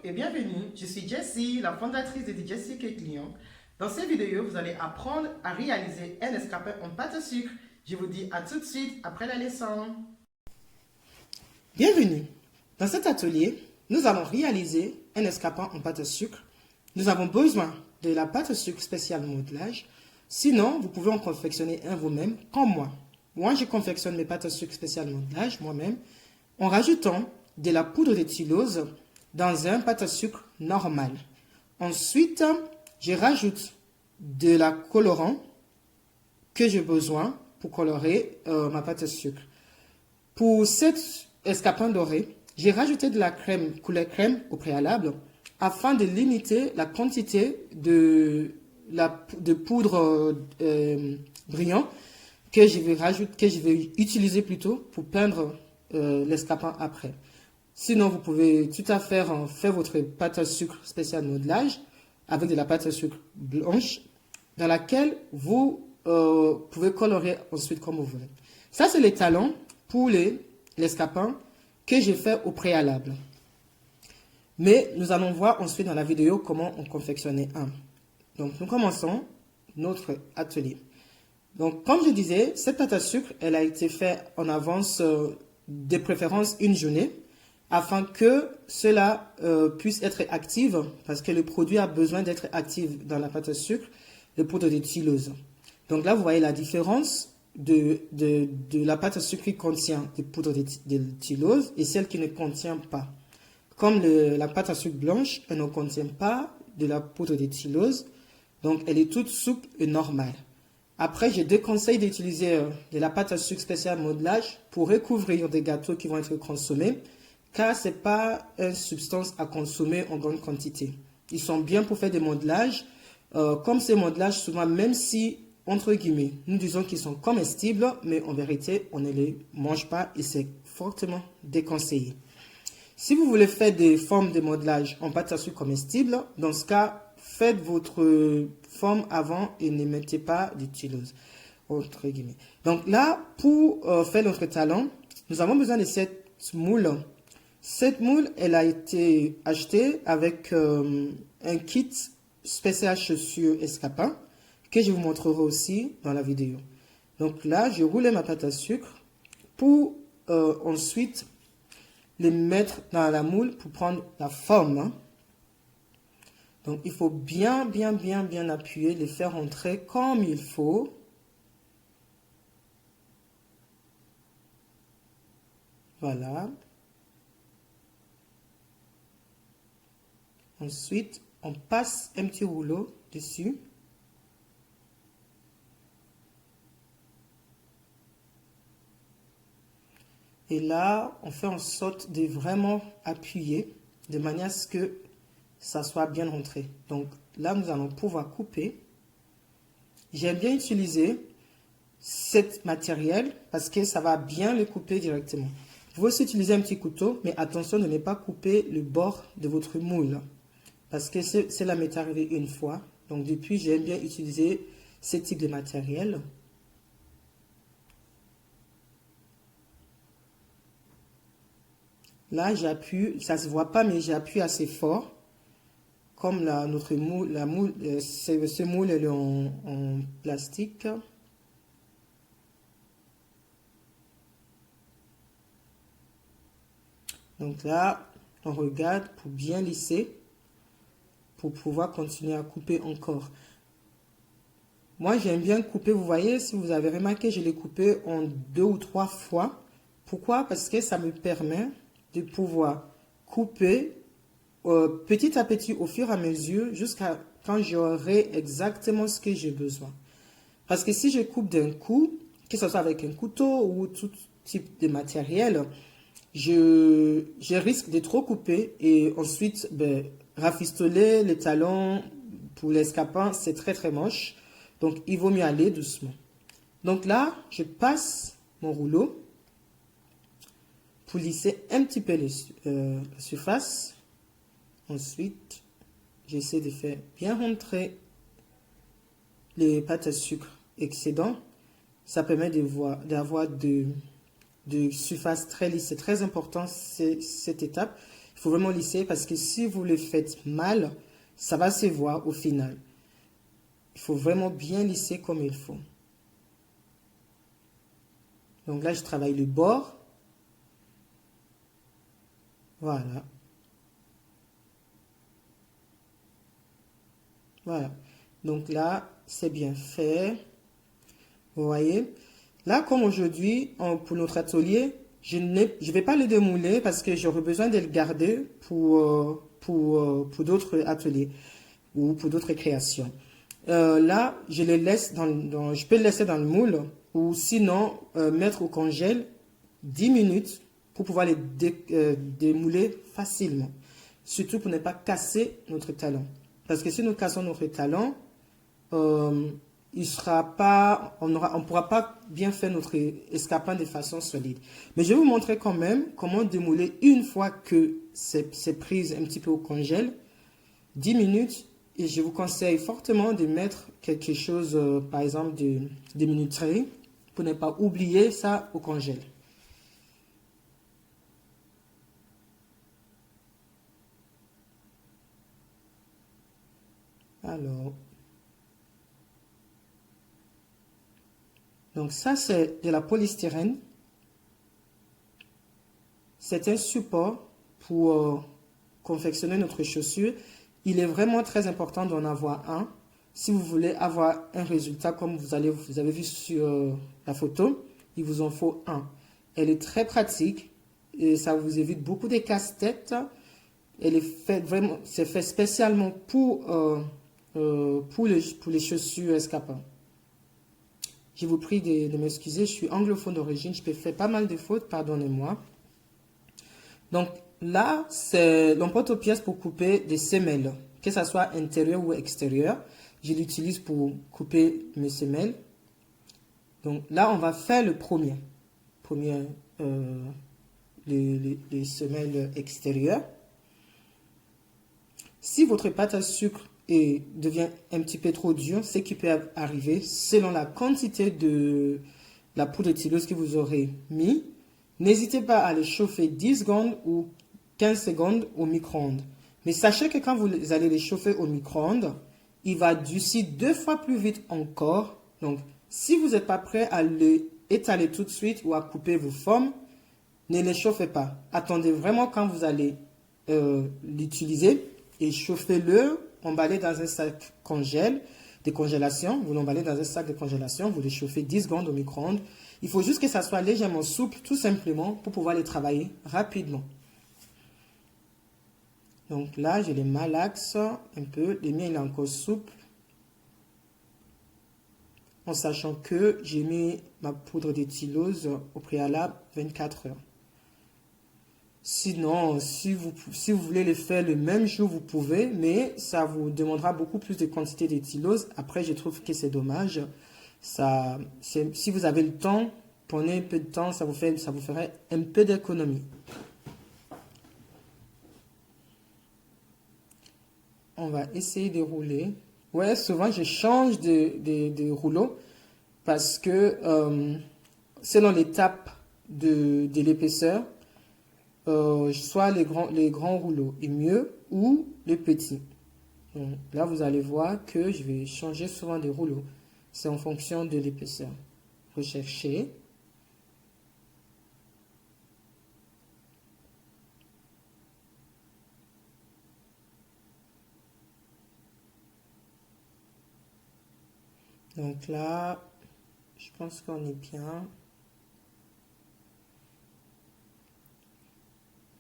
et bienvenue, je suis Jessie, la fondatrice de Jessie Cake Lyon. Dans cette vidéo, vous allez apprendre à réaliser un escapin en pâte à sucre. Je vous dis à tout de suite après la leçon. Bienvenue. Dans cet atelier, nous allons réaliser un escapin en pâte à sucre. Nous avons besoin de la pâte à sucre spéciale modelage. Sinon, vous pouvez en confectionner un vous-même, comme moi. Moi, je confectionne mes pâtes à sucre spéciales modelage moi-même en rajoutant de la poudre de tylose dans un pâte à sucre normal. Ensuite, je rajoute de la colorant que j'ai besoin pour colorer ma pâte à sucre. Pour cet escapin doré, j'ai rajouté de la crème couleur crème au préalable afin de limiter la quantité de poudre brillant que je vais utiliser plutôt pour peindre l'escapin après. Sinon, vous pouvez tout à fait faire votre pâte à sucre spéciale modelage avec de la pâte à sucre blanche dans laquelle vous pouvez colorer ensuite comme vous voulez. Ça, c'est les talons pour l'escapin que j'ai fait au préalable. Mais nous allons voir ensuite dans la vidéo comment on confectionnait un. Donc, nous commençons notre atelier. Donc, comme je disais, cette pâte à sucre, elle a été faite en avance, de préférence une journée, afin que cela puisse être active, parce que le produit a besoin d'être actif dans la pâte à sucre, le poudre de tylose. Donc là, vous voyez la différence de la pâte à sucre qui contient des poudres de tylose et celle qui ne contient pas. Comme la pâte à sucre blanche, elle ne contient pas de la poudre de tylose, donc elle est toute souple et normale. Après, je déconseille d'utiliser de la pâte à sucre spéciale modelage pour recouvrir des gâteaux qui vont être consommés, car ce n'est pas une substance à consommer en grande quantité. Ils sont bien pour faire des modelages. Comme ces modelages, souvent, même si, entre guillemets, nous disons qu'ils sont comestibles, mais en vérité, on ne les mange pas et c'est fortement déconseillé. Si vous voulez faire des formes de modelage en pâte à sucre comestible, dans ce cas, faites votre forme avant et ne mettez pas de tylose, entre guillemets. Donc là, pour faire notre talon, nous avons besoin de cette moule. Cette moule, elle a été achetée avec un kit spécial chaussures escapin que je vous montrerai aussi dans la vidéo. Donc là, je roule ma pâte à sucre pour ensuite les mettre dans la moule pour prendre la forme. Donc, il faut bien appuyer, les faire rentrer comme il faut. Voilà. Ensuite, on passe un petit rouleau dessus. Et là, on fait en sorte de vraiment appuyer de manière à ce que ça soit bien rentré. Donc là, nous allons pouvoir couper. J'aime bien utiliser cet matériel parce que ça va bien le couper directement. Vous pouvez aussi utiliser un petit couteau, mais attention de ne pas couper le bord de votre moule. Parce que cela m'est arrivé une fois. Donc depuis, j'aime bien utiliser ce type de matériel. Là, j'appuie, ça ne se voit pas, mais j'appuie assez fort. Comme notre moule, ce moule est en plastique. Donc là, on regarde pour bien lisser, pour pouvoir continuer à couper encore. Moi, j'aime bien couper, vous voyez, si vous avez remarqué, je l'ai coupé en 2 ou 3 fois. Pourquoi? Parce que ça me permet de pouvoir couper petit à petit, au fur et à mesure, jusqu'à quand j'aurai exactement ce que j'ai besoin. Parce que si je coupe d'un coup, que ce soit avec un couteau ou tout type de matériel, je risque de trop couper et ensuite, rafistoler les talons pour l'escapin, c'est très moche. Donc, il vaut mieux aller doucement. Donc là, je passe mon rouleau pour lisser un petit peu la surface. Ensuite, j'essaie de faire bien rentrer les pâtes à sucre excédents. Ça permet d'avoir de surface très lisse. C'est très important cette étape. Il Il faut vraiment lisser parce que si vous le faites mal, ça va se voir au final. Il faut vraiment bien lisser comme il faut. Donc là, je travaille le bord. Voilà. Voilà. Donc là, c'est bien fait. Vous voyez? Là, comme aujourd'hui, pour notre atelier, je ne vais pas le démouler parce que j'aurai besoin de le garder pour d'autres ateliers ou pour d'autres créations. Là, je le laisse je peux le laisser dans le moule ou sinon mettre au congèle 10 minutes pour pouvoir les démouler facilement. Surtout pour ne pas casser notre talon. Parce que si nous cassons notre talon, il sera pas, on ne pourra pas bien faire notre escapin de façon solide. Mais je vais vous montrer quand même comment démouler une fois que c'est pris un petit peu au congèle. 10 minutes. Et je vous conseille fortement de mettre quelque chose, par exemple, de minuterie pour ne pas oublier ça au congèle. Alors, donc ça c'est de la polystyrène. C'est un support pour confectionner notre chaussure. Il est vraiment très important d'en avoir un. Si vous voulez avoir un résultat comme vous avez vu sur la photo, il vous en faut un. Elle est très pratique et ça vous évite beaucoup de casse-tête. Elle est faite vraiment, c'est fait spécialement pour les chaussures escapins. Je vous prie de m'excuser, je suis anglophone d'origine, je peux faire pas mal de fautes, pardonnez-moi. Donc là, c'est l'emporte-pièce pour couper des semelles, que ce soit intérieur ou extérieur. Je l'utilise pour couper mes semelles. Donc là, on va faire le premier. Les semelles extérieures. Si votre pâte à sucre devient un petit peu trop dure, ce qui peut arriver selon la quantité de la poudre de stylos que vous aurez mis, n'hésitez pas à les chauffer 10 secondes ou 15 secondes au micro-ondes. Mais sachez que quand vous allez les chauffer au micro-ondes, il va durcir 2 fois plus vite encore. Donc, si vous n'êtes pas prêt à l'étaler tout de suite ou à couper vos formes, ne les chauffez pas. Attendez vraiment quand vous allez l'utiliser et chauffez-le, emballez dans un sac de congélation. Vous l'emballez dans un sac de congélation, vous le chauffez 10 secondes au micro-ondes. Il faut juste que ça soit légèrement souple, tout simplement, pour pouvoir les travailler rapidement. Donc là, je les malaxe un peu. Le mien, il est encore souple. En sachant que j'ai mis ma poudre de tylose au préalable 24 heures. Sinon, si vous voulez les faire le même jour, vous pouvez, mais ça vous demandera beaucoup plus de quantité de tylose. Après, je trouve que c'est dommage. Si vous avez le temps, prenez un peu de temps, ça vous ferait un peu d'économie. On va essayer de rouler. Ouais, souvent je change de rouleau parce que selon l'étape de l'épaisseur, soit les grands rouleaux est mieux ou les petits. Donc, là, vous allez voir que je vais changer souvent de rouleau. C'est en fonction de l'épaisseur. Rechercher. Donc là, je pense qu'on est bien.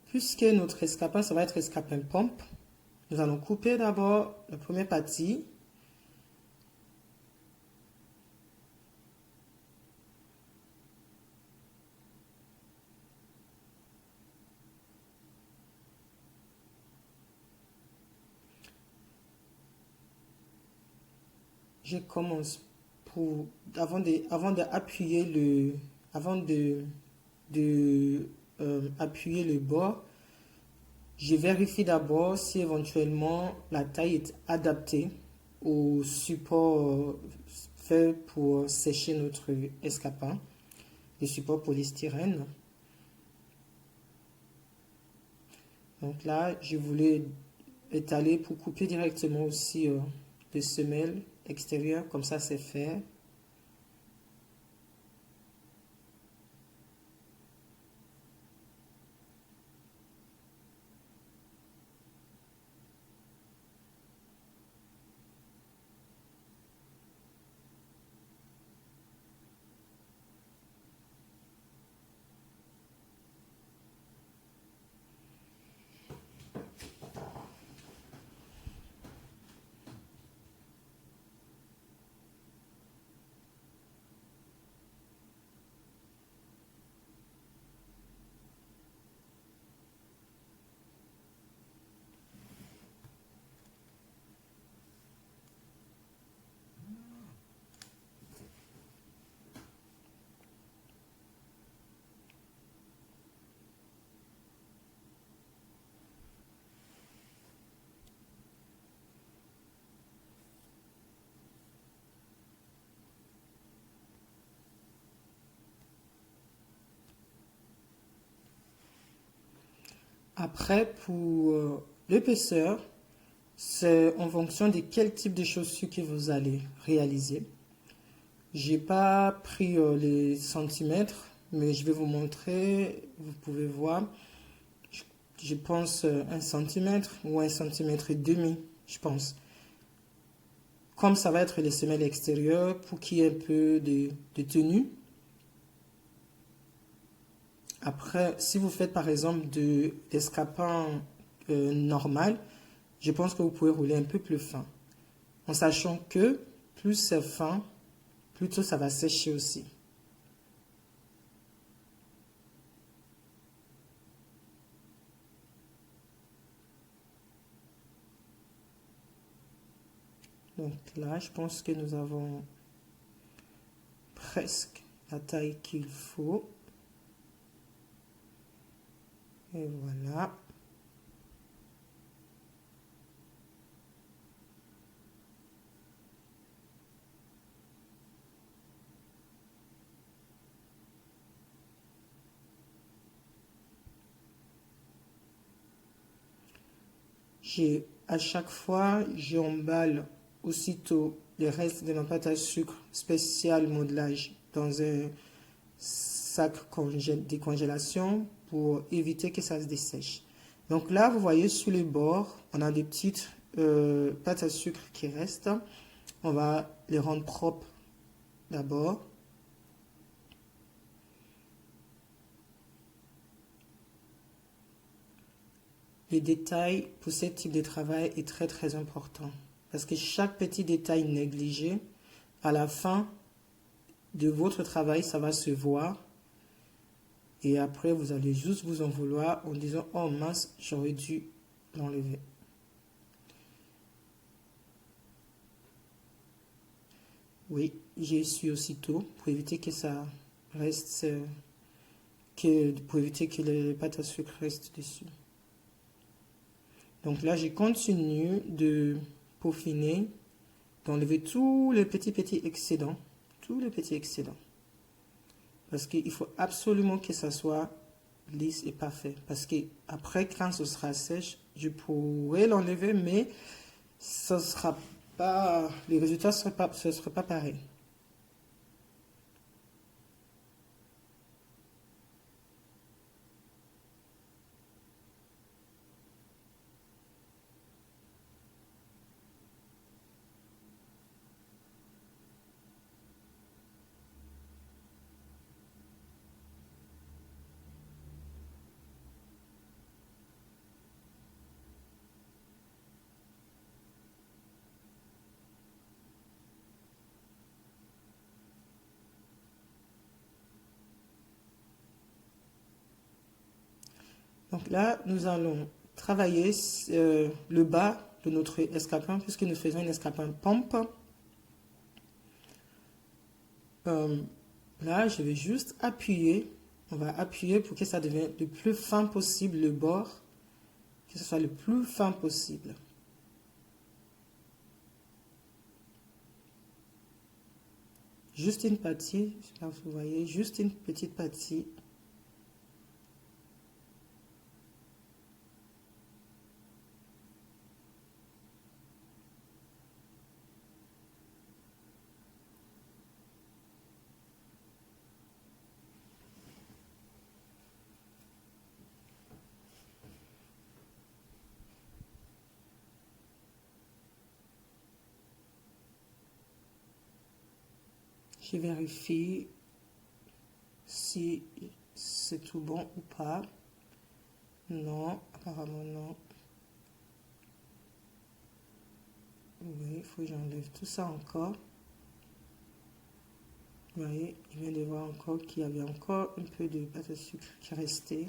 Puisque notre escapin, ça va être escapin pompe, nous allons couper d'abord la première partie. Je commence avant d'appuyer appuyer le bord, je vérifie d'abord si éventuellement la taille est adaptée au support fait pour sécher notre escapin, le support polystyrène. Donc là, je voulais étaler pour couper directement aussi les semelles extérieures, comme ça c'est fait. Après, pour l'épaisseur, c'est en fonction de quel type de chaussures que vous allez réaliser. J'ai pas pris les centimètres, mais je vais vous montrer. Vous pouvez voir. Je, je pense 1 centimètre ou 1,5 cm, je pense. Comme ça va être les semelles extérieures, pour qu'il y ait un peu de tenue. Après, si vous faites par exemple d'escapement normal, je pense que vous pouvez rouler un peu plus fin. En sachant que plus c'est fin, plus tôt ça va sécher aussi. Donc là, je pense que nous avons presque la taille qu'il faut. Et voilà. À chaque fois, j'emballe aussitôt les restes de ma pâte à sucre spéciale modelage dans un sac de congélation pour éviter que ça se dessèche. Donc là, vous voyez sur les bords, on a des petites pâtes à sucre qui restent. On va les rendre propres d'abord. Le détail pour ce type de travail est très très important parce que chaque petit détail négligé, à la fin de votre travail, ça va se voir et après vous allez juste vous en vouloir en disant oh mince, j'aurais dû l'enlever. Oui, j'ai su aussitôt pour éviter que ça reste, pour éviter que les pâtes à sucre restent dessus. Donc là, je continue de peaufiner, d'enlever tous les petits excédents. Tous les petits excédents. Parce qu'il faut absolument que ça soit lisse et parfait. Parce que après, quand ce sera sèche, je pourrai l'enlever, mais ce sera pas, les résultats ne seraient pas pareils. Donc là, nous allons travailler le bas de notre escapin, puisque nous faisons un escapin pompe. Là, je vais juste appuyer. On va appuyer pour que ça devienne le plus fin possible, le bord, que ce soit le plus fin possible. Juste une partie, là vous voyez, juste une petite partie. Je vérifie si c'est tout bon ou pas. Non, apparemment non. Oui, il faut que j'enlève tout ça encore. Vous voyez, il vient de voir encore qu'il y avait encore un peu de pâte à sucre qui restait.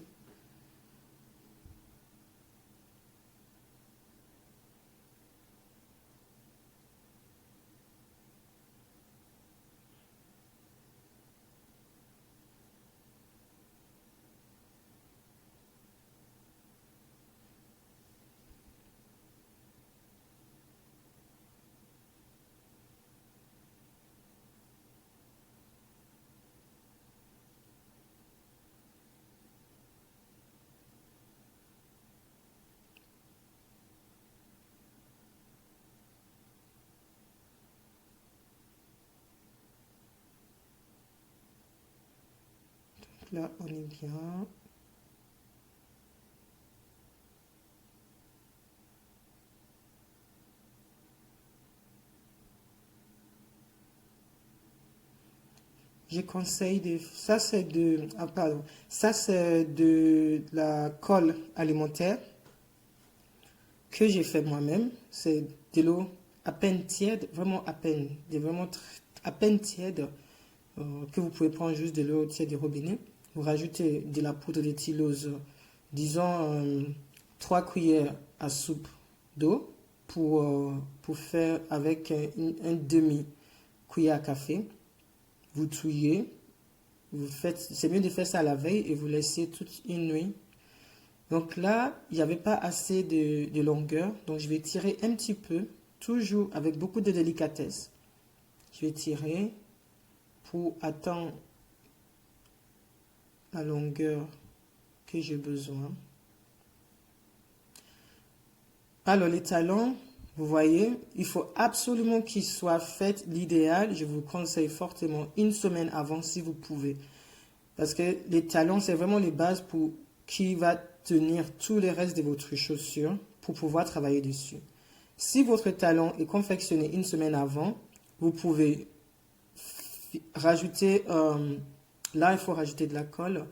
Là, on est bien. Je conseille de... Ça, c'est de... Ah, pardon. Ça, c'est de la colle alimentaire que j'ai fait moi-même. C'est de l'eau à peine tiède, vraiment à peine, à peine tiède, que vous pouvez prendre juste de l'eau tiède du robinet. Vous rajoutez de la poudre de tylose, disons 3 cuillères à soupe d'eau pour faire avec un demi-cuillère à café. Vous touillez, c'est mieux de faire ça la veille et vous laissez toute une nuit. Donc là, il n'y avait pas assez de longueur, donc je vais tirer un petit peu, toujours avec beaucoup de délicatesse. Je vais tirer pour atteindre la longueur que j'ai besoin. Alors les talons, vous voyez, il faut absolument qu'ils soient faits. L'idéal, je vous conseille fortement une semaine avant si vous pouvez. Parce que les talons, c'est vraiment les bases pour qui va tenir tous les restes de votre chaussure pour pouvoir travailler dessus. Si votre talon est confectionné une semaine avant, vous pouvez rajouter, là il faut rajouter de la colle.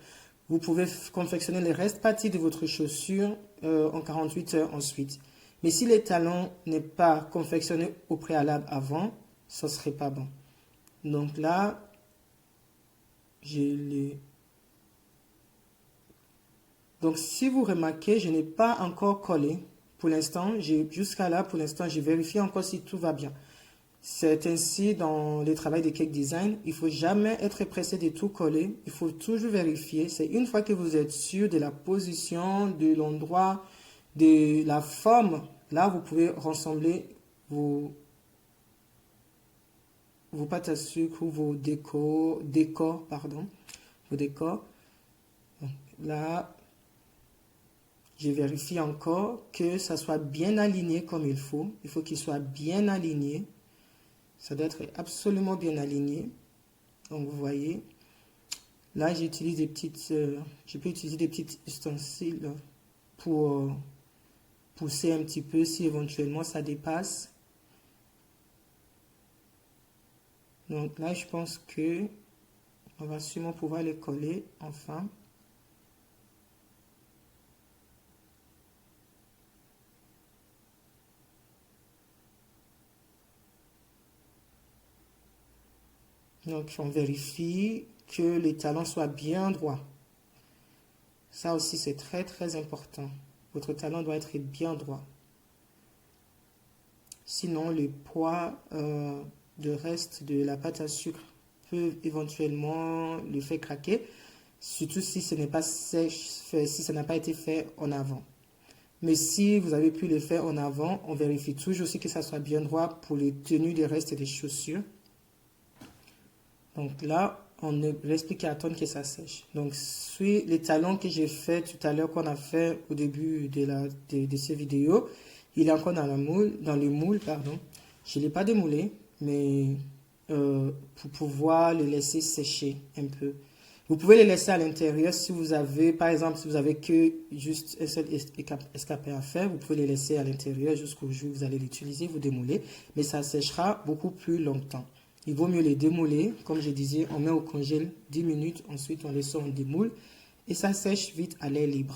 Vous pouvez confectionner les restes parties de votre chaussure en 48 heures ensuite. Mais si les talons n'est pas confectionné au préalable avant, ça ne serait pas bon. Donc là, j'ai les... Donc si vous remarquez, je n'ai pas encore collé. Pour l'instant, jusqu'à là, pour l'instant, j'ai vérifié encore si tout va bien. C'est ainsi dans le travail de cake design. Il ne faut jamais être pressé de tout coller. Il faut toujours vérifier. C'est une fois que vous êtes sûr de la position, de l'endroit, de la forme. Là, vous pouvez rassembler vos pâtes à sucre ou vos décors, pardon. Vos décors. Donc, là, je vérifie encore que ça soit bien aligné comme il faut. Il faut qu'il soit bien aligné. Ça doit être absolument bien aligné. Donc, vous voyez, là, j'utilise des petites... je peux utiliser des petits ustensiles pour pousser un petit peu si éventuellement ça dépasse. Donc là, je pense que on va sûrement pouvoir les coller enfin. Donc, on vérifie que les talons soient bien droits. Ça aussi, c'est très, très important. Votre talon doit être bien droit. Sinon, le poids de reste de la pâte à sucre peut éventuellement le faire craquer, surtout si ce n'est pas sèche, si ça n'a pas été fait en avant. Mais si vous avez pu le faire en avant, on vérifie toujours aussi que ça soit bien droit pour les tenues des restes des chaussures. Donc là, on ne reste plus qu'à attendre que ça sèche. Donc, les talons que j'ai fait tout à l'heure, qu'on a fait au début de ces vidéos, il est encore dans le moule, pardon. Je ne l'ai pas démoulé, mais pour pouvoir le laisser sécher un peu. Vous pouvez les laisser à l'intérieur si vous avez, par exemple, si vous avez que juste un seul escapé à faire, vous pouvez les laisser à l'intérieur jusqu'au jour où vous allez l'utiliser, vous démoulez, mais ça séchera beaucoup plus longtemps. Il vaut mieux les démouler. Comme je disais, on met au congèle 10 minutes, ensuite on les sort, on démoule et ça sèche vite à l'air libre.